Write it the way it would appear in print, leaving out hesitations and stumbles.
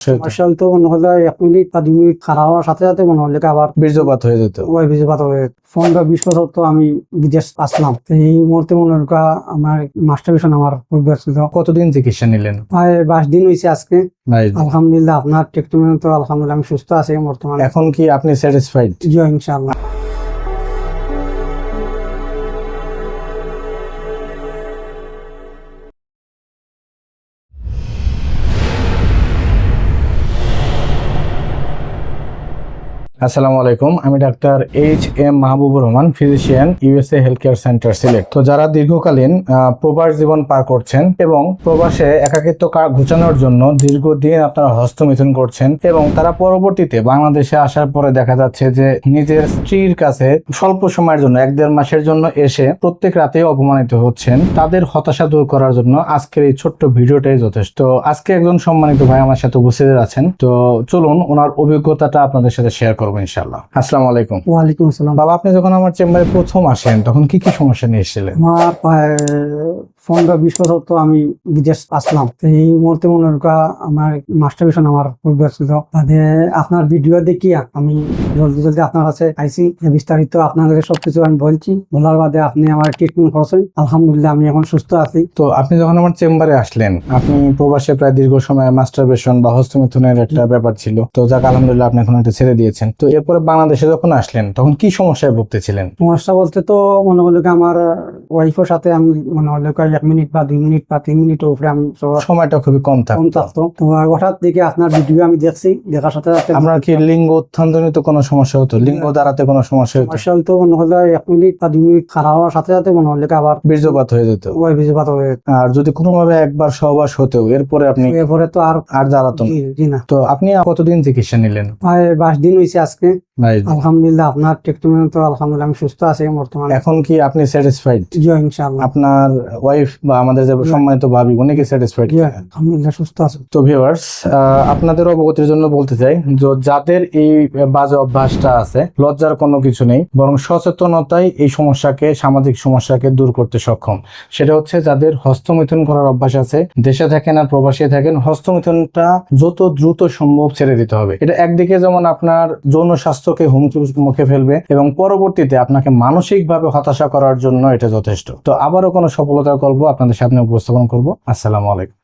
Martial তো মনে হলো 1 মিনিট বা 2 মিনিট খারাপ হওয়ার সাথে সাথে মনে হলো আবার বীর্যপাত হয়ে যেত। ওই বীর্যপাত হয়ে 15-20 বছর তো আমি বিদেশ আসলাম, তো এই মুহূর্তে মনে হলো আমার মাস্টারবেশন আমার পরিবার ছিল। কতদিন চিকিৎসা নিলেন? প্রায় 22 দিন হয়েছে আজকে। 22 দিন। আলহামদুলিল্লাহ আপনার ট্রিটমেন্ট তো আলহামদুলিল্লাহ আমি সুস্থ আছি বর্তমানে। এখন কি আপনি স্যাটিসফাইড? জি ইনশাআল্লাহ। আসসালামু আলাইকুম, আমি doctor HM Mahbubur Rahman, physician, USA health care centre Sylhet. তো যারা দীর্ঘকালীন প্রবাস জীবন পার করছেন এবং প্রবাসে একাকিত্ব ঘুচানোর জন্য দীর্ঘদিন আপনারা হস্তমিথুন করছেন এবং তারা পরবর্তীতে বাংলাদেশে আসার পরে দেখা যাচ্ছে যে নিজের স্ত্রীর কাছে স্বল্প সময়ের জন্য 1-1.5 মাসের জন্য এসে প্রত্যেক রাতে অপমানিত হচ্ছেন, তাদের হতাশা দূর করার জন্য আজকের এই ছোট্ট ভিডিওটাই যথেষ্ট। তো আজকে একজন সম্মানিত ভাই আমার সাথে উপস্থিত আছেন, তো চলুন ওনার অভিজ্ঞতাটা আপনাদের সাথে শেয়ার করবো ইনশাআল্লাহ। আসসালামু আলাইকুম। ওয়ালাইকুম আসসালাম। বাবা, আপনি যখন আমার চেম্বারে প্রথম আসেন তখন কি কি সমস্যা নিয়ে এসেছিলেন? আমার প্রায় 15-20 বছর তো আমি বিদেশ আসলাম, তো এই মুহূর্তে মনে হলো আমার মাস্টারবেশন আমার পরিবার ছিল। তাদের আপনার ভিডিও দেখিয়া আমি জলদি জলদি আপনার কাছে আইসি, বিস্তারিত আপনাদের সবকিছু আমি বলছি, বলার বাদে আপনি আমার ট্রিটমেন্ট করছেন। আলহামদুলিল্লাহ আমি এখন সুস্থ আছি। তো আপনি যখন আমার চেম্বারে আসলেন, আপনি প্রবাসে প্রায় দীর্ঘ সময় মাস্টারবেশন বা হস্তমিথুনের একটা ব্যাপার ছিল, তো যাক আলহামদুলিল্লাহ আপনি এখন এটা ছেড়ে দিয়েছেন। তো এরপরে বাংলাদেশে যখন আসলেন তখন কি সমস্যায় ভুগতেছিলেন? সমস্যা বলতে তো মনে হলো আমার ওয়াইফের সাথে আমি মনে হলো 1 মিনিট বা 2 মিনিট বা 3 মিনিটের উপরে আমি সময়টা খুবই কম থাকতো। তো হঠাৎ দেখে আপনার ভিডিও আমি দেখছি, দেখার সাথে সাথে আপনার কি লিঙ্গ উত্থানজনিত কোনো সমস্যা হতো? লিঙ্গ দাঁড়াতে কোনো সমস্যা হতো? মার্শাল তো মনে হলো 1 মিনিট বা 2 মিনিট খারাপ হওয়ার সাথে সাথে মনে হলো আবার বীর্যপাত হয়ে যেত। ওই বীর্যপাত হয়ে। আর যদি কোনোভাবে একবার সহবাস হতেও এরপরে আপনি এরপরে তো আর দাঁড়াতেন জি না। তো আপনি কতদিন চিকিৎসা নিলেন? প্রায় 22 দিন হয়েছে আজকে। 22 দিন। আলহামদুলিল্লাহ আপনার ট্রিটমেন্ট তো আলহামদুলিল্লাহ আমি সুস্থ আছি বর্তমানে। এখন কি আপনি স্যাটিসফাইড? জি ইনশাআল্লাহ। আপনার ওয়াইফ বা আমাদের যে সম্মানিত ভাবি উনি কি স্যাটিসফাইড? জি আলহামদুলিল্লাহ সুস্থ আছি। তো ভিউয়ার্স, আপনাদের অবগতির জন্য বলতে চাই যে যাদের এই বাজে অভ্যাসটা আছে, লজ্জার কোনো কিছু নেই, বরং সচেতনতাই এই সমস্যাকে, সামাজিক সমস্যাকে দূর করতে সক্ষম। সেটা হচ্ছে যাদের হস্তমিথুন করার অভ্যাস আছে, দেশে থাকেন আর প্রবাসী থাকেন, হস্তমিথুনটা যত দ্রুত সম্ভব ছেড়ে দিতে হবে। এটা একদিকে যেমন আপনার যৌন স্বাস্থ্যকে হুমকির মুখে ফেলবে এবং পরবর্তীতে আপনাকে মানসিকভাবে হতাশা করার জন্য এটা যথেষ্ট। তো আবারও কোনো সফলতার গল্প আপনাদের সামনে উপস্থাপন করব। আসসালামু আলাইকুম।